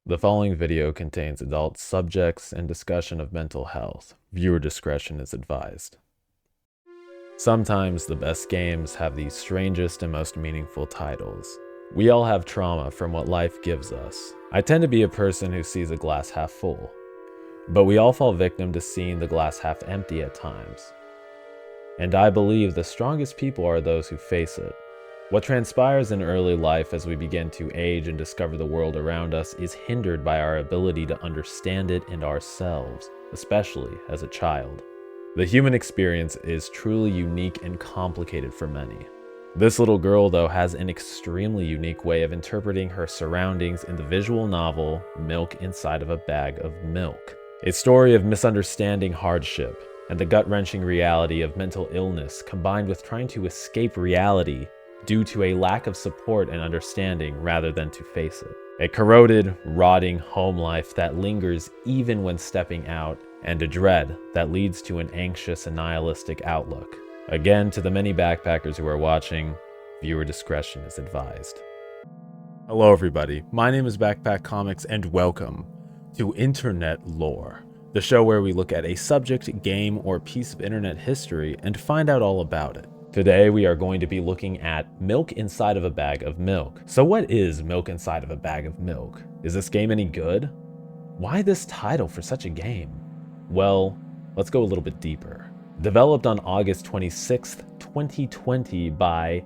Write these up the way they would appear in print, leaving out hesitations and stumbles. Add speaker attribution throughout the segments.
Speaker 1: The following video contains adult subjects and discussion of mental health. Viewer discretion is advised. Sometimes the best games have the strangest and most meaningful titles. We all have trauma from what life gives us. I tend to be a person who sees a glass half full, but we all fall victim to seeing the glass half empty at times. And I believe the strongest people are those who face it. What transpires in early life as we begin to age and discover the world around us is hindered by our ability to understand it and ourselves, especially as a child. The human experience is truly unique and complicated for many. This little girl, though, has an extremely unique way of interpreting her surroundings in the visual novel Milk Inside of a Bag of Milk, a story of misunderstanding, hardship, and the gut-wrenching reality of mental illness combined with trying to escape reality due to a lack of support and understanding rather than to face it. A corroded, rotting home life that lingers even when stepping out, and a dread that leads to an anxious and nihilistic outlook. Again, to the many backpackers who are watching, viewer discretion is advised. Hello everybody, my name is Backpack Comics and welcome to Internet Lore, the show where we look at a subject, game, or piece of internet history and find out all about it. Today we are going to be looking at Milk Inside of a Bag of Milk. So what is Milk Inside of a Bag of Milk? Is this game any good? Why this title for such a game? Well, let's go a little bit deeper. Developed on August 26th, 2020 by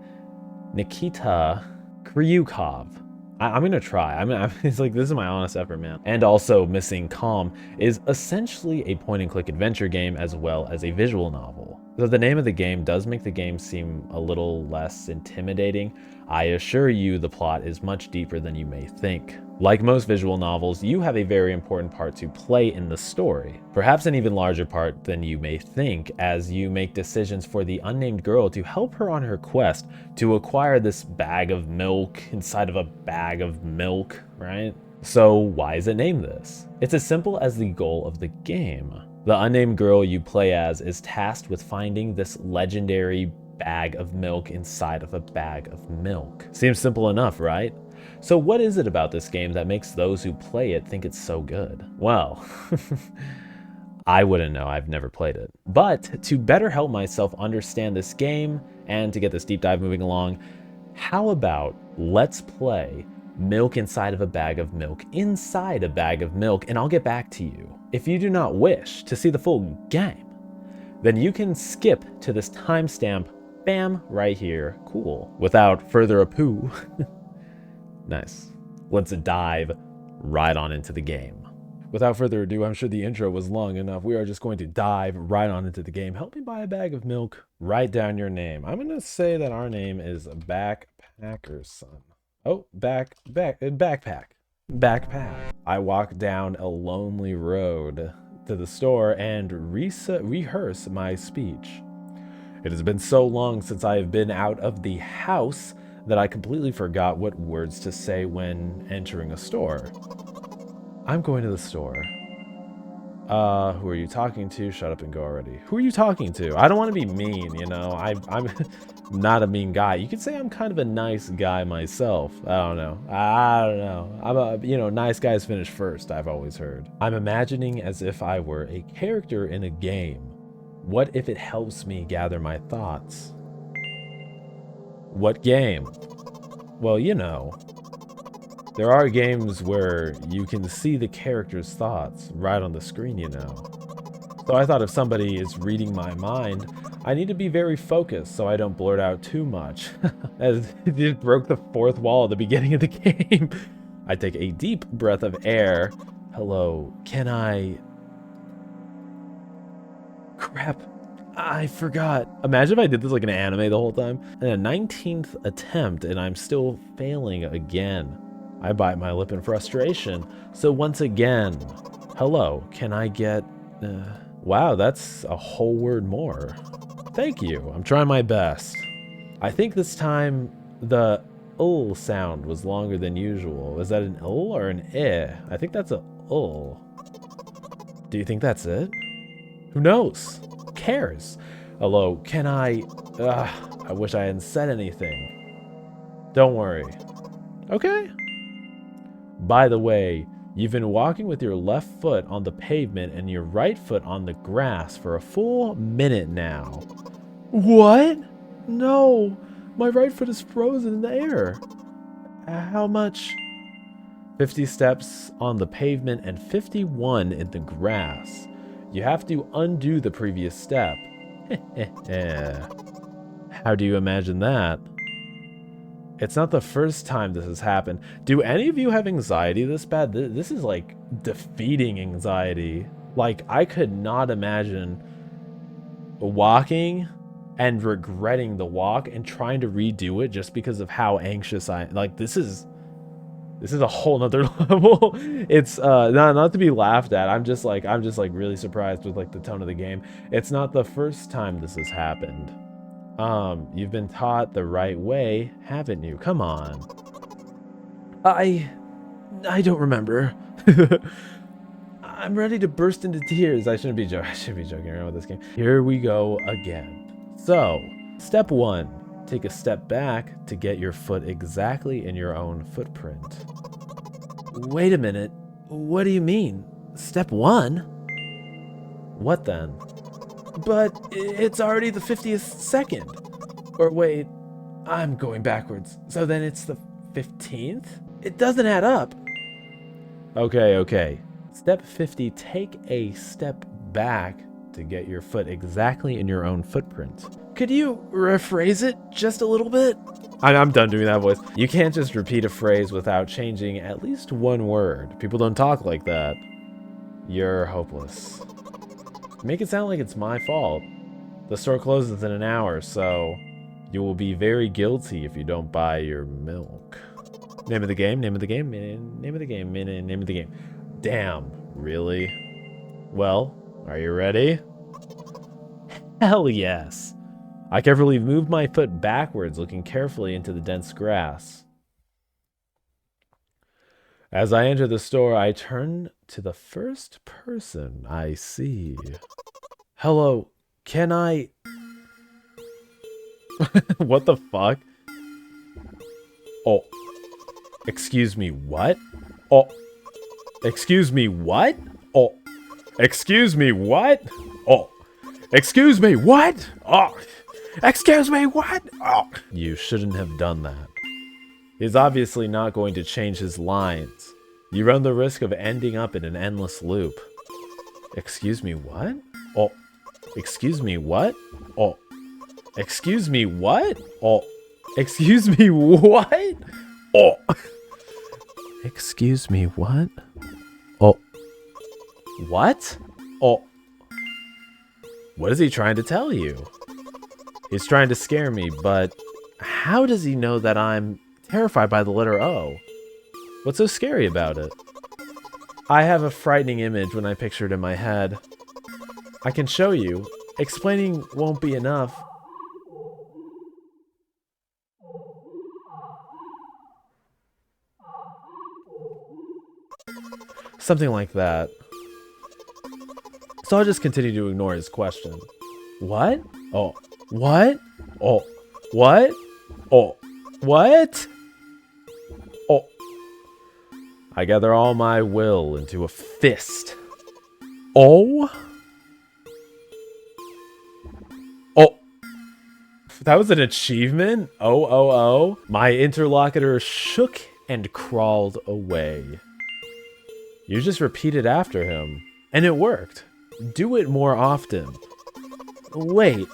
Speaker 1: Nikita Kryukov. I'm gonna try. It's like, this is my honest effort, man. And also Missing Calm is essentially a point-and-click adventure game as well as a visual novel. Though the name of the game does make the game seem a little less intimidating, I assure you the plot is much deeper than you may think. Like most visual novels, you have a very important part to play in the story, perhaps an even larger part than you may think, as you make decisions for the unnamed girl to help her on her quest to acquire this bag of milk inside of a bag of milk, right? So why is it named this? It's as simple as the goal of the game. The unnamed girl you play as is tasked with finding this legendary bag of milk inside of a bag of milk. Seems simple enough, right? So what is it about this game that makes those who play it think it's so good? Well, I wouldn't know, I've never played it. But to better help myself understand this game and to get this deep dive moving along, how about let's play Milk Inside of a Bag of Milk inside a bag of milk, and I'll get back to you. If you do not wish to see the full game, then you can skip to this timestamp, bam, right here. Cool. Without further ado, nice. Let's dive right on into the game. Without further ado, I'm sure the intro was long enough. We are just going to dive right on into the game. Help me buy a bag of milk. Write down your name. I'm going to say that our name is Backpacker's Son. Oh, backpack. I walk down a lonely road to the store and rehearse my speech. It has been so long since I have been out of the house that I completely forgot what words to say when entering a store. I'm going to the store. Who are you talking to? Shut up and go already. Who are you talking to? I don't want to be mean, you know. I'm not a mean guy. You could say I'm kind of a nice guy myself. I don't know. I'm a, nice guys finish first, I've always heard. I'm imagining as if I were a character in a game. What if it helps me gather my thoughts? What game? Well, there are games where you can see the character's thoughts right on the screen, So I thought if somebody is reading my mind, I need to be very focused so I don't blurt out too much. As it just broke the fourth wall at the beginning of the game. I take a deep breath of air. Hello, can I... Crap. I forgot. Imagine if I did this like an anime the whole time. And a 19th attempt and I'm still failing again. I bite my lip in frustration. So once again, hello, can I get... Wow, that's a whole word more. Thank you, I'm trying my best. I think this time the ul sound was longer than usual. Is that an ul or an eh? I think that's a ul. Do you think that's it? Who knows? Who cares? Hello, can I... I wish I hadn't said anything. Don't worry. Okay. By the way, You've been walking with your left foot on the pavement and your right foot on the grass for a full minute now. What? No, my right foot is frozen in the air. How much? 50 steps on the pavement and 51 in the grass. You have to undo the previous step. How do you imagine that? It's not the first time this has happened. Do any of you have anxiety this bad? This is like defeating anxiety. Like, I could not imagine walking and regretting the walk and trying to redo it just because of how anxious I am. Like, this is a whole nother level. It's not to be laughed at. I'm just like really surprised with like the tone of the game. It's not the first time this has happened. You've been taught the right way, haven't you? Come on. I don't remember. I'm ready to burst into tears. I shouldn't be joking around with this game. Here we go again. So, step 1. Take a step back to get your foot exactly in your own footprint. Wait a minute. What do you mean? Step 1? What then? But it's already the 50th second. Or wait, I'm going backwards. So then it's the 15th? It doesn't add up. Okay. Step 50, take a step back to get your foot exactly in your own footprint. Could you rephrase it just a little bit? I'm done doing that voice. You can't just repeat a phrase without changing at least one word. People don't talk like that. You're hopeless. Make it sound like it's my fault. The store closes in an hour, so you will be very guilty if you don't buy your milk. Name of the game, name of the game, name of the game, name of the game. Damn, really? Well, are you ready? Hell yes. I carefully moved my foot backwards, looking carefully into the dense grass. As I enter the store, I turn to the first person I see. Hello, can I... What the fuck? Oh. Excuse me, what? Oh. Excuse me, what? Oh. Excuse me, what? Oh. Excuse me, what? Oh. Excuse me, what? Oh. You shouldn't have done that. He's obviously not going to change his lines. You run the risk of ending up in an endless loop. Excuse me, what? Oh. Excuse me, what? Oh. Excuse me, what? Oh. Excuse me, what? Oh. Excuse me, what? Oh. What? Oh. What is he trying to tell you? He's trying to scare me, but how does he know that I'm terrified by the letter O? What's so scary about it? I have a frightening image when I picture it in my head. I can show you. Explaining won't be enough. Something like that. So I'll just continue to ignore his question. What? Oh. What? Oh. What? Oh. What? Oh. I gather all my will into a fist. Oh. Oh. That was an achievement? Oh. My interlocutor shook and crawled away. You just repeated after him, and it worked. Do it more often. Wait,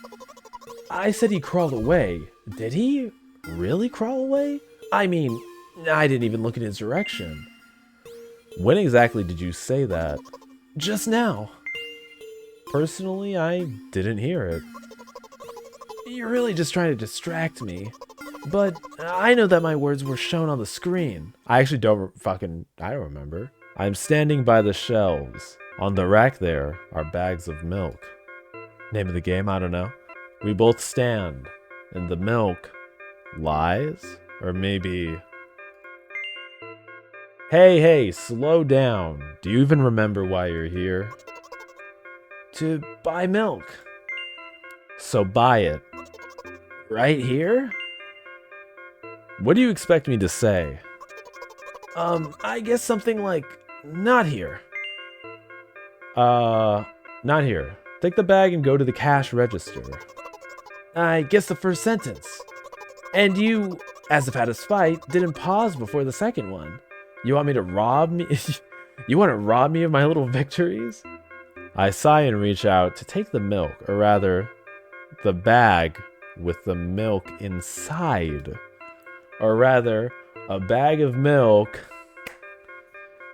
Speaker 1: I said he crawled away. Did he really crawl away? I mean, I didn't even look in his direction. When exactly did you say that? Just now. Personally, I didn't hear it. You're really just trying to distract me. But I know that my words were shown on the screen. I don't remember. I'm standing by the shelves. On the rack there are bags of milk. Name of the game, I don't know. We both stand, and the milk lies? Or maybe... Hey, slow down. Do you even remember why you're here? To buy milk. So buy it. Right here? What do you expect me to say? I guess something like, Not here. Not here. Take the bag and go to the cash register. I guess the first sentence. And you, as if out of spite, didn't pause before the second one. You want me to rob me? You want to rob me of my little victories? I sigh and reach out to take the milk, or rather, the bag with the milk inside. Or rather, a bag of milk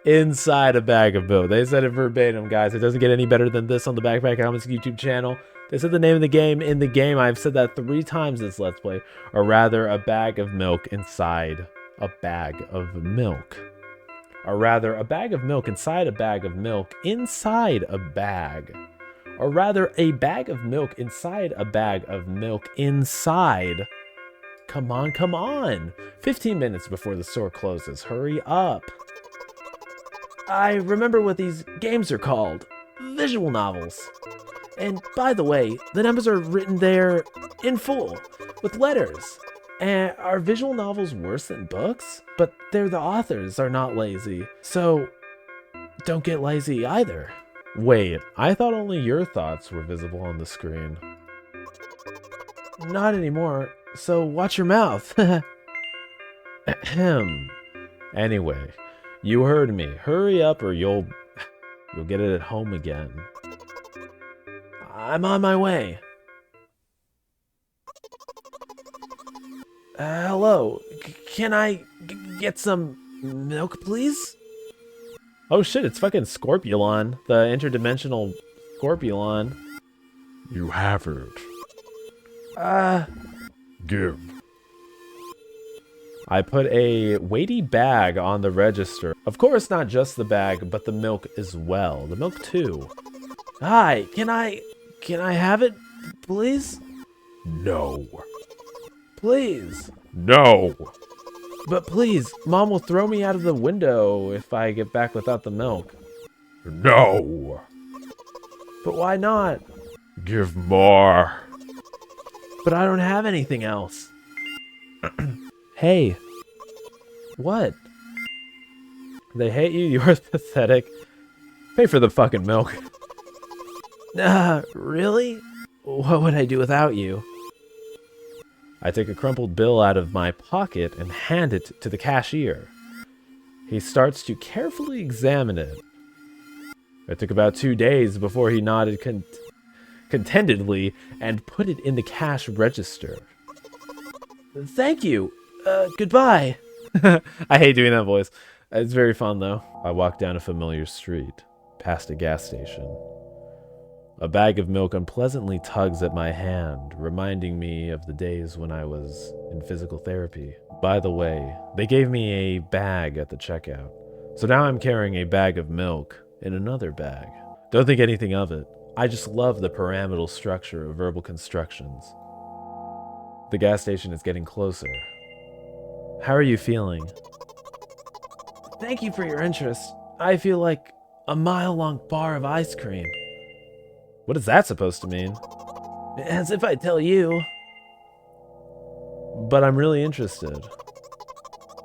Speaker 1: inside a bag of milk. They said it verbatim, guys. It doesn't get any better than this on the Backpack Comics YouTube channel. They said the name of the game in the game. I've said that 3 times this Let's Play. Or rather, a bag of milk inside a bag of milk. Or rather, a bag of milk inside a bag of milk inside a bag. Or rather, a bag of milk inside a bag of milk inside. Come on, come on. 15 minutes before the store closes. Hurry up. I remember what these games are called. Visual novels. And by the way, the numbers are written there in full, with letters. And are visual novels worse than books? But they're the authors are not lazy, so don't get lazy either. Wait, I thought only your thoughts were visible on the screen. Not anymore, so watch your mouth. Ahem. Anyway, you heard me. Hurry up or you'll get it at home again. I'm on my way. Hello. Can I get some milk, please? Oh shit, it's fucking Scorpulon, the interdimensional Scorpulon.
Speaker 2: You have it. Give.
Speaker 1: I put a weighty bag on the register. Of course, not just the bag, but the milk as well. The milk too. Hi, can I have it, please?
Speaker 2: No.
Speaker 1: Please.
Speaker 2: No.
Speaker 1: But please, Mom will throw me out of the window if I get back without the milk.
Speaker 2: No.
Speaker 1: But why not?
Speaker 2: Give more.
Speaker 1: But I don't have anything else. Hey. What? They hate you? You're pathetic. Pay for the fucking milk. Really? What would I do without you? I take a crumpled bill out of my pocket and hand it to the cashier. He starts to carefully examine it. It took about 2 days before he nodded contentedly and put it in the cash register. Thank you. Goodbye. I hate doing that voice. It's very fun, though. I walk down a familiar street, past a gas station. A bag of milk unpleasantly tugs at my hand, reminding me of the days when I was in physical therapy. By the way, they gave me a bag at the checkout, so now I'm carrying a bag of milk in another bag. Don't think anything of it. I just love the pyramidal structure of verbal constructions. The gas station is getting closer. How are you feeling? Thank you for your interest. I feel like a mile-long bar of ice cream. What is that supposed to mean? As if I tell you. But I'm really interested.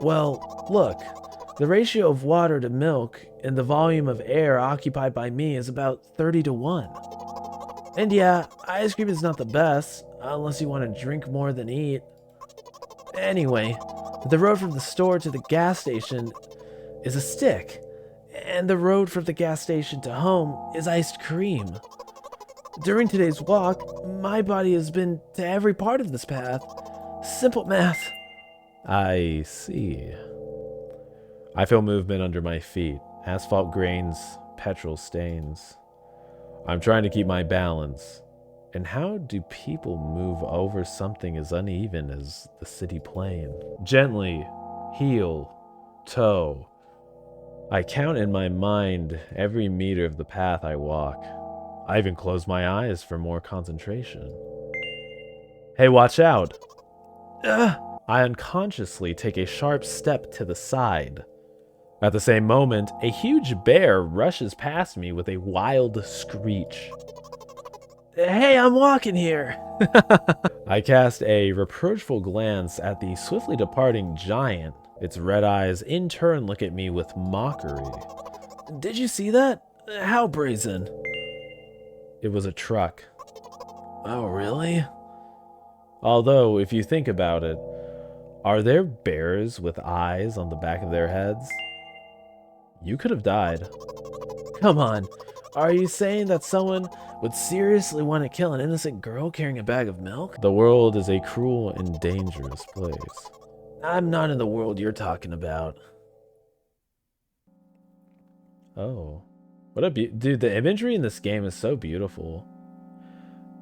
Speaker 1: Well, look. The ratio of water to milk and the volume of air occupied by me is about 30-1. And yeah, ice cream is not the best, unless you want to drink more than eat. Anyway, the road from the store to the gas station is a stick, and the road from the gas station to home is iced cream. During today's walk, my body has been to every part of this path. Simple math. I see. I feel movement under my feet. Asphalt grains, petrol stains. I'm trying to keep my balance. And how do people move over something as uneven as the city plain? Gently, heel, toe. I count in my mind every meter of the path I walk. I even close my eyes for more concentration. Hey, watch out! I unconsciously take a sharp step to the side. At the same moment, a huge bear rushes past me with a wild screech. Hey, I'm walking here! I cast a reproachful glance at the swiftly departing giant. Its red eyes in turn look at me with mockery. Did you see that? How brazen? It was a truck. Oh, really? Although, if you think about it, are there bears with eyes on the back of their heads? You could have died. Come on, are you saying that someone would seriously want to kill an innocent girl carrying a bag of milk? The world is a cruel and dangerous place. I'm not in the world you're talking about. Oh. What a dude, the imagery in this game is so beautiful.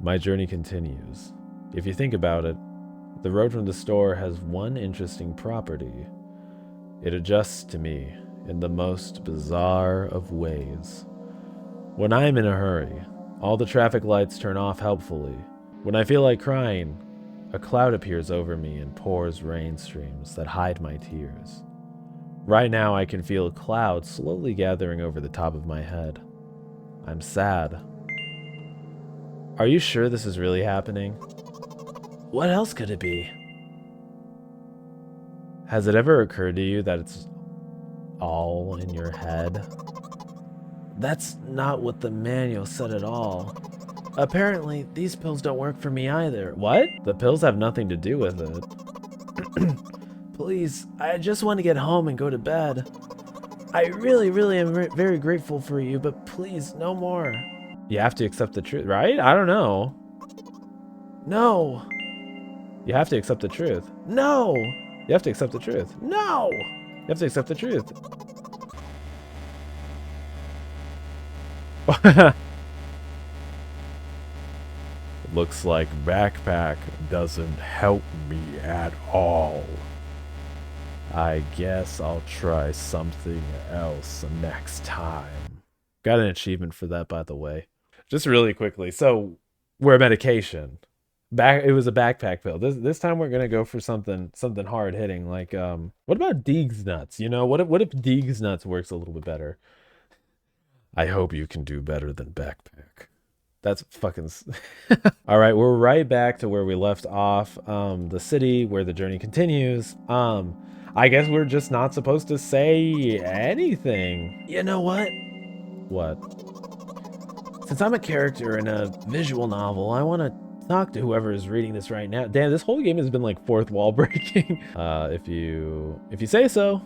Speaker 1: My journey continues. If you think about it, the road from the store has one interesting property. It adjusts to me in the most bizarre of ways. When I am in a hurry, all the traffic lights turn off helpfully. When I feel like crying, a cloud appears over me and pours rain streams that hide my tears. Right now, I can feel a cloud slowly gathering over the top of my head. I'm sad. Are you sure this is really happening? What else could it be? Has it ever occurred to you that it's all in your head? That's not what the manual said at all. Apparently, these pills don't work for me either. What? The pills have nothing to do with it. Please, I just want to get home and go to bed. I really am very grateful for you, but please, no more. You have to accept the truth, right? I don't know. No. You have to accept the truth. No. You have to accept the truth. No. You have to accept the truth.
Speaker 2: Looks like backpack doesn't help me at all. I guess I'll try something else next time.
Speaker 1: Got an achievement for that, by the way. Just really quickly. So, we're a medication. It was a backpack pill. This time we're gonna go for something hard hitting. Like, what about Deeg's nuts? You know, what if Deeg's nuts works a little bit better?
Speaker 2: I hope you can do better than backpack.
Speaker 1: That's fucking... All right, we're right back to where we left off. The city where the journey continues. I guess we're just not supposed to say anything. You know what? What? Since I'm a character in a visual novel, I want to talk to whoever is reading this right now. Damn, this whole game has been like fourth wall breaking. If you say so.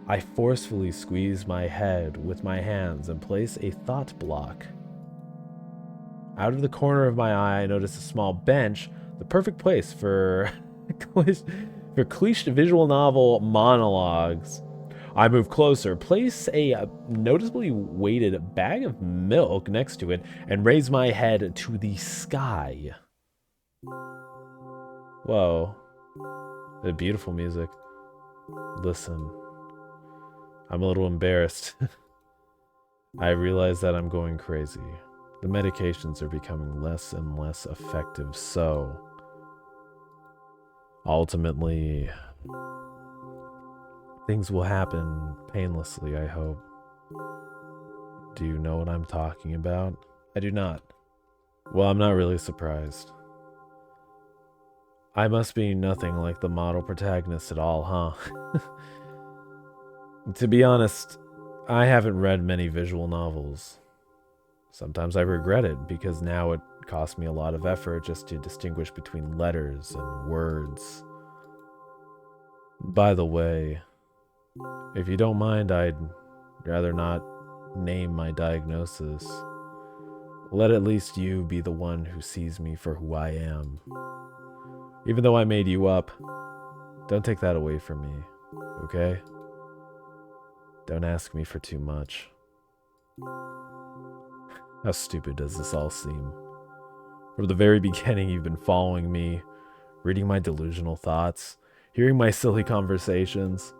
Speaker 1: I forcefully squeeze my head with my hands and place a thought block. Out of the corner of my eye, I notice a small bench, the perfect place for cliched visual novel monologues. I move closer, place a noticeably weighted bag of milk next to it, and raise my head to the sky. Whoa. The beautiful music. Listen. I'm a little embarrassed. I realize that I'm going crazy. The medications are becoming less and less effective, so ultimately things will happen painlessly, I hope. Do you know what I'm talking about? I do not. Well, I'm not really surprised. I must be nothing like the model protagonist at all, huh? To be honest, I haven't read many visual novels. Sometimes I regret it because now it costs me a lot of effort just to distinguish between letters and words. By the way, if you don't mind, I'd rather not name my diagnosis. Let at least you be the one who sees me for who I am. Even though I made you up, don't take that away from me, okay? Don't ask me for too much. How stupid does this all seem? From the very beginning, you've been following me, reading my delusional thoughts, hearing my silly conversations.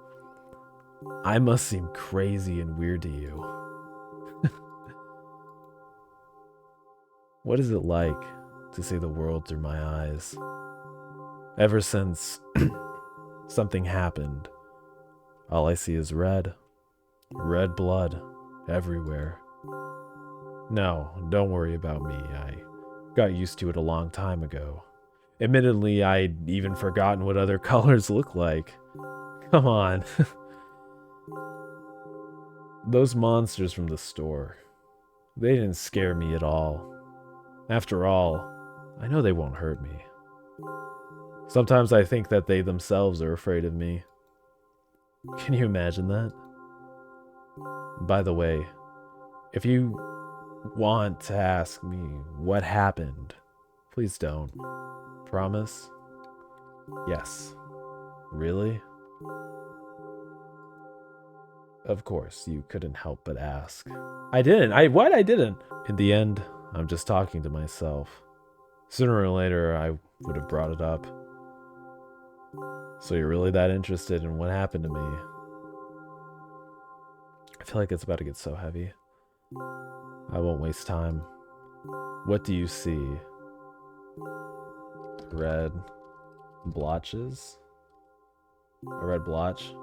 Speaker 1: I must seem crazy and weird to you. What is it like to see the world through my eyes? Ever since something happened, all I see is red. Red blood everywhere. No, don't worry about me. I got used to it a long time ago. Admittedly, I'd even forgotten what other colors look like. Come on. Those monsters from the store, they didn't scare me at all. After all, I know they won't hurt me. Sometimes I think that they themselves are afraid of me. Can you imagine that? By the way, if you want to ask me what happened, please don't. Promise? Yes. Really? Of course, you couldn't help but ask. I didn't. What? I didn't. In the end, I'm just talking to myself. Sooner or later, I would have brought it up. So you're really that interested in what happened to me? I feel like it's about to get so heavy. I won't waste time. What do you see? Red blotches? A red blotch?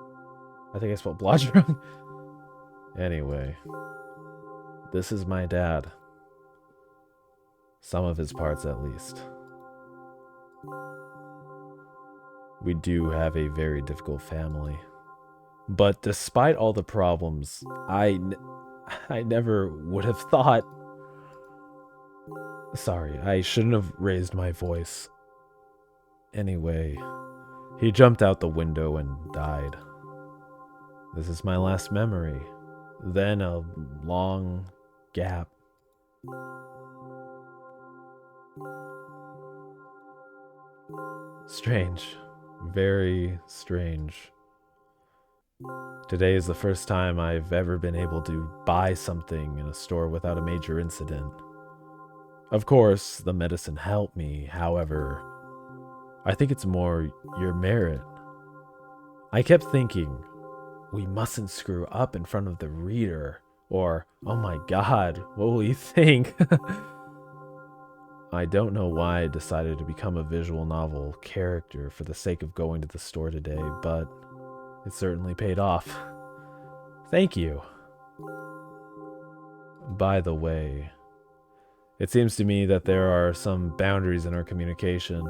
Speaker 1: I think I spelled blotch wrong. Anyway, this is my dad. Some of his parts, at least. We do have a very difficult family. But despite all the problems, I never would have thought... Sorry, I shouldn't have raised my voice. Anyway, he jumped out the window and died. This is my last memory. Then a long gap. Strange. Very strange. Today is the first time I've ever been able to buy something in a store without a major incident. Of course, the medicine helped me. However, I think it's more your merit. I kept thinking, we mustn't screw up in front of the reader. Or, oh my god, what will you think? I don't know why I decided to become a visual novel character for the sake of going to the store today, but it certainly paid off. Thank you. By the way, it seems to me that there are some boundaries in our communication.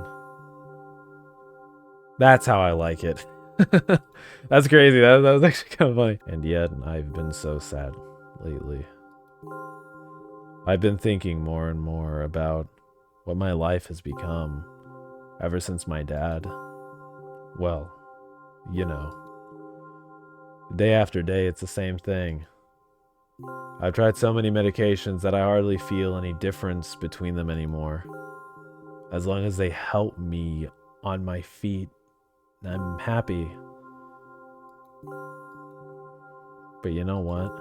Speaker 1: That's how I like it. That's crazy. That was actually kind of funny. And yet, I've been so sad lately. I've been thinking more and more about what my life has become ever since my dad. Well, you know. Day after day, it's the same thing. I've tried so many medications that I hardly feel any difference between them anymore. As long as they help me on my feet, I'm happy. But you know what?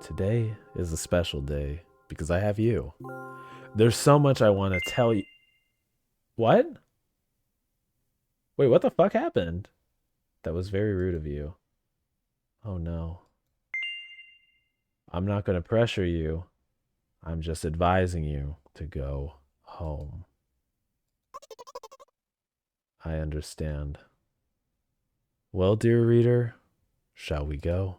Speaker 1: Today is a special day because I have you. There's so much I want to tell you. What? Wait, what the fuck happened? That was very rude of you. Oh no. I'm not going to pressure you. I'm just advising you to go home. I understand. Well, dear reader, shall we go?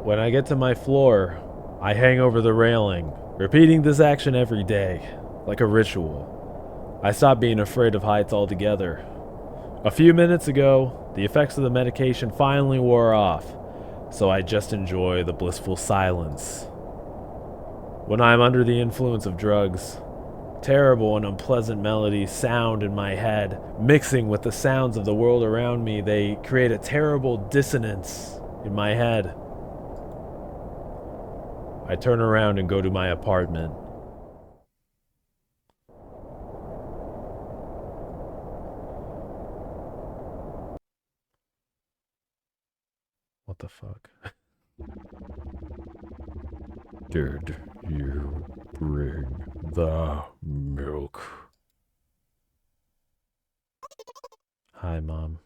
Speaker 1: When I get to my floor, I hang over the railing, repeating this action every day, like a ritual. I stopped being afraid of heights altogether. A few minutes ago, the effects of the medication finally wore off, so I just enjoy the blissful silence. When I'm under the influence of drugs, terrible and unpleasant melodies sound in my head, mixing with the sounds of the world around me. They create a terrible dissonance in my head. I turn around and go to my apartment. What the fuck?
Speaker 2: Did you bring the milk?
Speaker 1: Hi, Mom.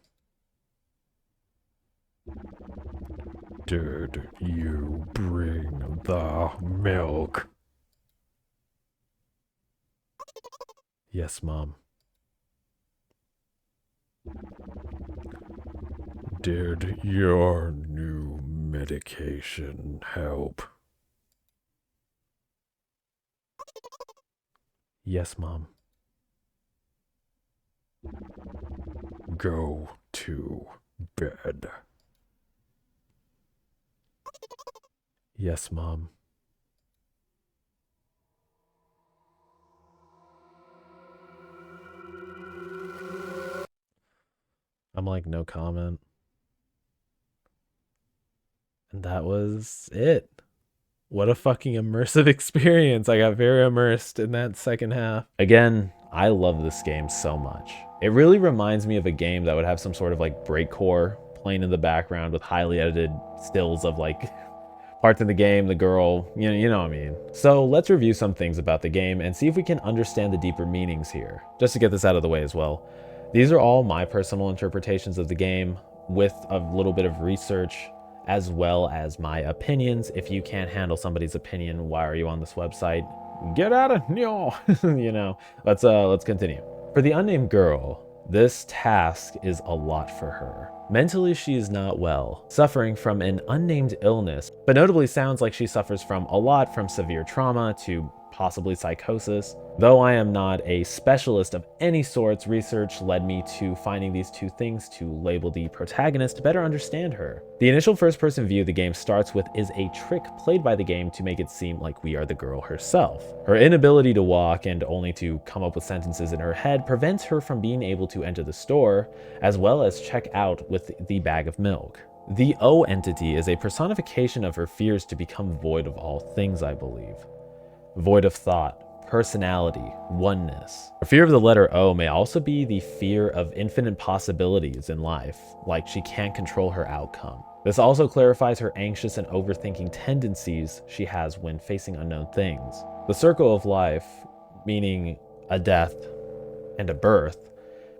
Speaker 2: Did you bring the milk?
Speaker 1: Yes, Mom.
Speaker 2: Did your new medication help?
Speaker 1: Yes, Mom.
Speaker 2: Go to bed.
Speaker 1: Yes, Mom. I'm like, no comment. And that was it. What a fucking immersive experience. I got very immersed in that second half. Again, I love this game so much. It really reminds me of a game that would have some sort of like breakcore playing in the background with highly edited stills of like parts in the game, the girl, you know what I mean. So let's review some things about the game and see if we can understand the deeper meanings here. Just to get this out of the way as well. These are all my personal interpretations of the game with a little bit of research as well as my opinions. If you can't handle somebody's opinion, why are you on this website? Get out of here, you know. Let's continue. For the unnamed girl, this task is a lot for her. Mentally, she is not well, suffering from an unnamed illness, but notably sounds like she suffers from a lot, from severe trauma to possibly psychosis. Though I am not a specialist of any sorts, research led me to finding these two things to label the protagonist to better understand her. The initial first-person view the game starts with is a trick played by the game to make it seem like we are the girl herself. Her inability to walk and only to come up with sentences in her head prevents her from being able to enter the store, as well as check out with the bag of milk. The O entity is a personification of her fears to become void of all things, I believe. Void of thought, personality, oneness. Her fear of the letter O may also be the fear of infinite possibilities in life, like she can't control her outcome. This also clarifies her anxious and overthinking tendencies she has when facing unknown things. The circle of life, meaning a death and a birth,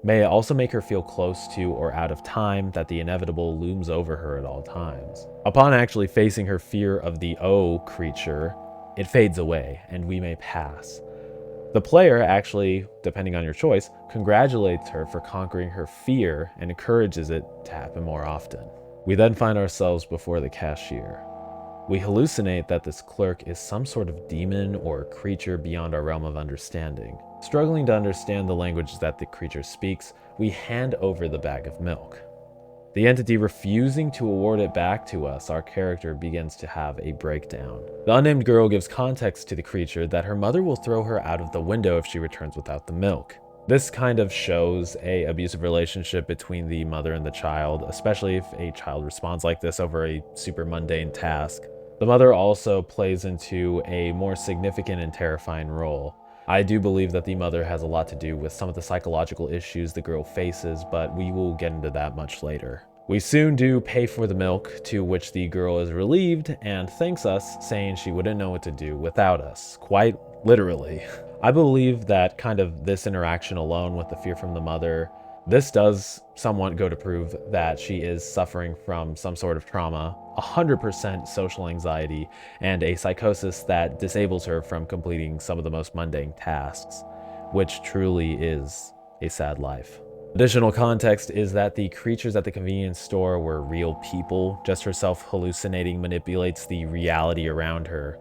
Speaker 1: may also make her feel close to or out of time, that the inevitable looms over her at all times. Upon actually facing her fear of the O creature, it fades away and we may pass. The player actually, depending on your choice, congratulates her for conquering her fear and encourages it to happen more often. We then find ourselves before the cashier. We hallucinate that this clerk is some sort of demon or creature beyond our realm of understanding. Struggling to understand the language that the creature speaks, we hand over the bag of milk. The entity refusing to award it back to us, our character begins to have a breakdown. The unnamed girl gives context to the creature that her mother will throw her out of the window if she returns without the milk. This kind of shows an abusive relationship between the mother and the child, especially if a child responds like this over a super mundane task. The mother also plays into a more significant and terrifying role. I do believe that the mother has a lot to do with some of the psychological issues the girl faces, but we will get into that much later. We soon do pay for the milk, to which the girl is relieved and thanks us, saying she wouldn't know what to do without us, quite literally. I believe that kind of this interaction alone with the fear from the mother, this does somewhat go to prove that she is suffering from some sort of trauma, 100% social anxiety, and a psychosis that disables her from completing some of the most mundane tasks, which truly is a sad life. Additional context is that the creatures at the convenience store were real people, just herself hallucinating manipulates the reality around her,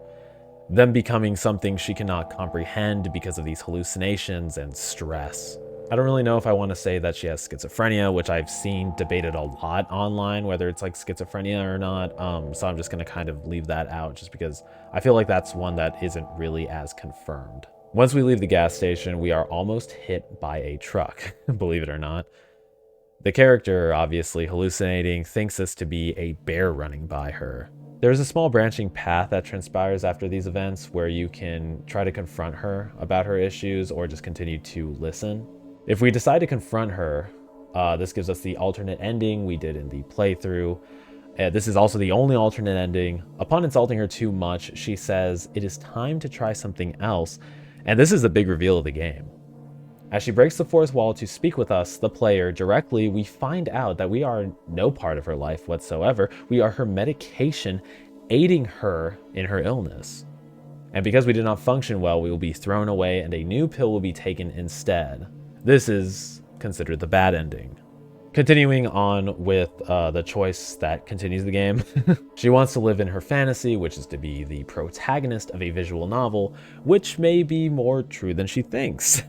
Speaker 1: them becoming something she cannot comprehend because of these hallucinations and stress. I don't really know if I want to say that she has schizophrenia, which I've seen debated a lot online, whether it's like schizophrenia or not. So I'm just going to kind of leave that out just because I feel like that's one that isn't really as confirmed. Once we leave the gas station, we are almost hit by a truck, believe it or not. The character, obviously hallucinating, thinks this to be a bear running by her. There's a small branching path that transpires after these events where you can try to confront her about her issues or just continue to listen. If we decide to confront her, this gives us the alternate ending we did in the playthrough. This is also the only alternate ending. Upon insulting her too much, she says it is time to try something else, and this is the big reveal of the game. As she breaks the fourth wall to speak with us, the player, directly, we find out that we are no part of her life whatsoever. We are her medication, aiding her in her illness. And because we did not function well, we will be thrown away and a new pill will be taken instead. This is considered the bad ending. Continuing on with the choice that continues the game. She wants to live in her fantasy, which is to be the protagonist of a visual novel, which may be more true than she thinks.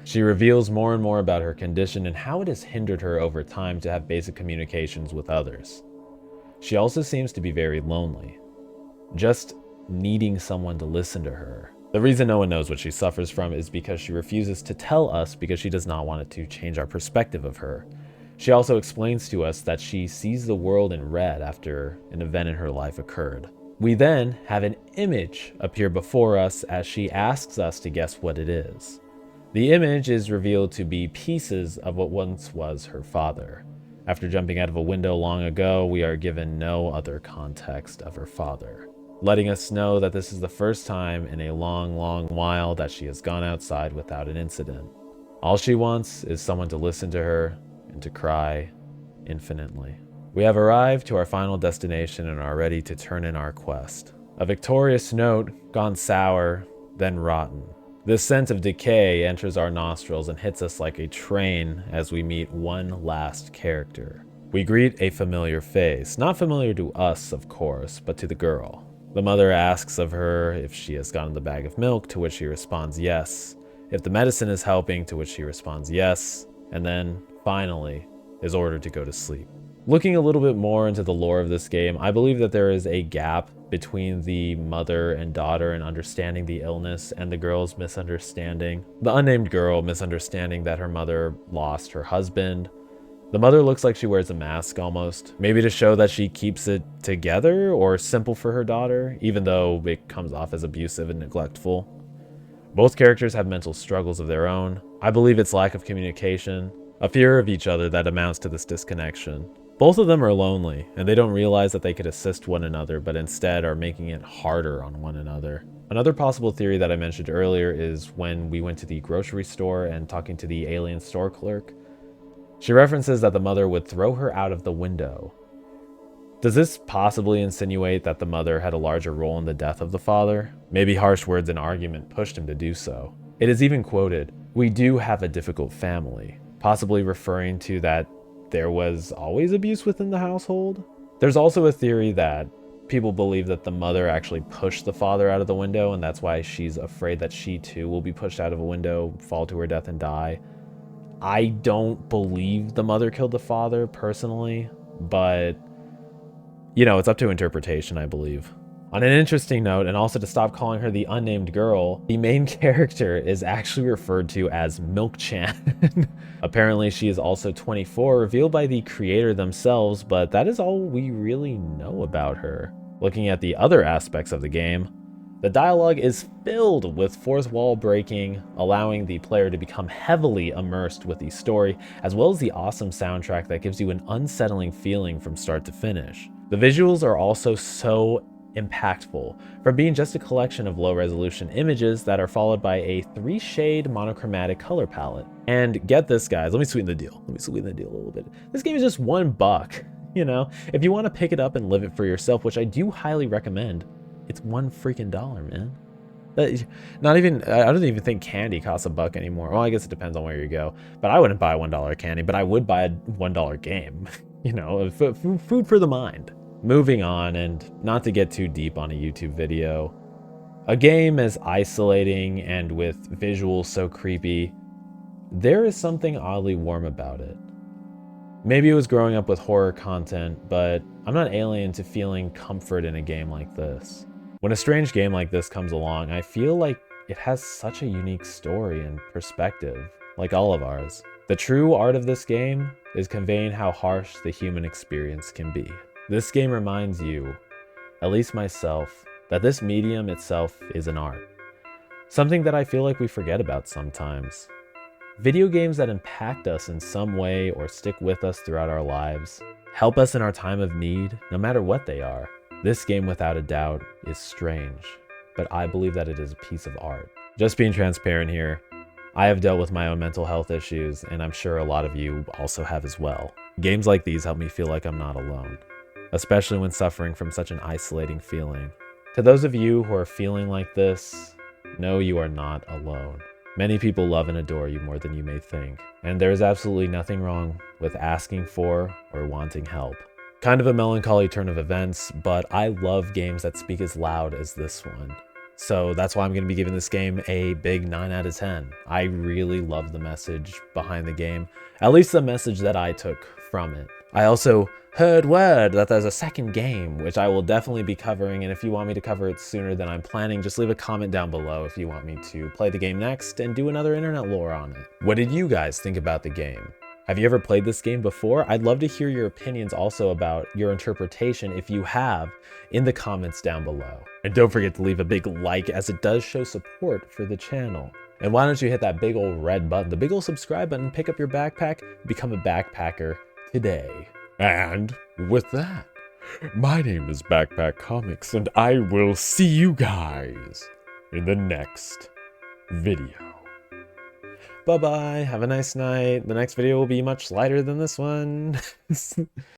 Speaker 1: She reveals more and more about her condition and how it has hindered her over time to have basic communications with others. She also seems to be very lonely, just needing someone to listen to her. The reason no one knows what she suffers from is because she refuses to tell us because she does not want it to change our perspective of her. She also explains to us that she sees the world in red after an event in her life occurred. We then have an image appear before us as she asks us to guess what it is. The image is revealed to be pieces of what once was her father. After jumping out of a window long ago, we are given no other context of her father, letting us know that this is the first time in a long, long while that she has gone outside without an incident. All she wants is someone to listen to her and to cry infinitely. We have arrived to our final destination and are ready to turn in our quest. A victorious note, gone sour, then rotten. This scent of decay enters our nostrils and hits us like a train as we meet one last character. We greet a familiar face, not familiar to us, of course, but to the girl. The mother asks of her if she has gotten the bag of milk, to which she responds yes. If the medicine is helping, to which she responds yes. And then, finally, is ordered to go to sleep. Looking a little bit more into the lore of this game, I believe that there is a gap between the mother and daughter in understanding the illness and the girl's misunderstanding. The unnamed girl misunderstanding that her mother lost her husband. The mother looks like she wears a mask almost, maybe to show that she keeps it together or simple for her daughter, even though it comes off as abusive and neglectful. Both characters have mental struggles of their own. I believe it's lack of communication, a fear of each other that amounts to this disconnection. Both of them are lonely, and they don't realize that they could assist one another, but instead are making it harder on one another. Another possible theory that I mentioned earlier is when we went to the grocery store and talking to the alien store clerk. She references that the mother would throw her out of the window. Does this possibly insinuate that the mother had a larger role in the death of the father? Maybe harsh words and argument pushed him to do so. It is even quoted, "We do have a difficult family," possibly referring to that there was always abuse within the household. There's also a theory that people believe that the mother actually pushed the father out of the window, and that's why she's afraid that she too will be pushed out of a window, fall to her death, and die. I don't believe the mother killed the father personally, but it's up to interpretation, I believe. On an interesting note, and also to stop calling her the unnamed girl, the main character is actually referred to as Milk-chan. Apparently she is also 24, revealed by the creator themselves, but that is all we really know about her. Looking at the other aspects of the game, the dialogue is filled with fourth wall breaking, allowing the player to become heavily immersed with the story, as well as the awesome soundtrack that gives you an unsettling feeling from start to finish. The visuals are also so impactful, from being just a collection of low-resolution images that are followed by a 3-shade monochromatic color palette. And get this, guys, let me sweeten the deal. Let me sweeten the deal a little bit. This game is just $1. If you want to pick it up and live it for yourself, which I do highly recommend, it's $1 freaking dollar, man. I don't even think candy costs $1 anymore. Well, I guess it depends on where you go. But I wouldn't buy a $1 candy, but I would buy a $1 game. Food for the mind. Moving on, and not to get too deep on a YouTube video, a game as isolating and with visuals so creepy, there is something oddly warm about it. Maybe it was growing up with horror content, but I'm not alien to feeling comfort in a game like this. When a strange game like this comes along, I feel like it has such a unique story and perspective, like all of ours. The true art of this game is conveying how harsh the human experience can be. This game reminds you, at least myself, that this medium itself is an art. Something that I feel like we forget about sometimes. Video games that impact us in some way or stick with us throughout our lives, help us in our time of need, no matter what they are. This game, without a doubt, is strange, but I believe that it is a piece of art. Just being transparent here, I have dealt with my own mental health issues, and I'm sure a lot of you also have as well. Games like these help me feel like I'm not alone, especially when suffering from such an isolating feeling. To those of you who are feeling like this, know you are not alone. Many people love and adore you more than you may think, and there is absolutely nothing wrong with asking for or wanting help. Kind of a melancholy turn of events, but I love games that speak as loud as this one. So that's why I'm going to be giving this game a big 9 out of 10. I really love the message behind the game, at least the message that I took from it. I also heard word that there's a second game, which I will definitely be covering, and if you want me to cover it sooner than I'm planning, just leave a comment down below if you want me to play the game next and do another internet lore on it. What did you guys think about the game? Have you ever played this game before? I'd love to hear your opinions also about your interpretation, if you have, in the comments down below. And don't forget to leave a big like, as it does show support for the channel. And why don't you hit that big old red button, the big old subscribe button, pick up your backpack, become a backpacker today.
Speaker 2: And with that, my name is Backpack Comics, and I will see you guys in the next video.
Speaker 1: Bye-bye, have a nice night. The next video will be much lighter than this one.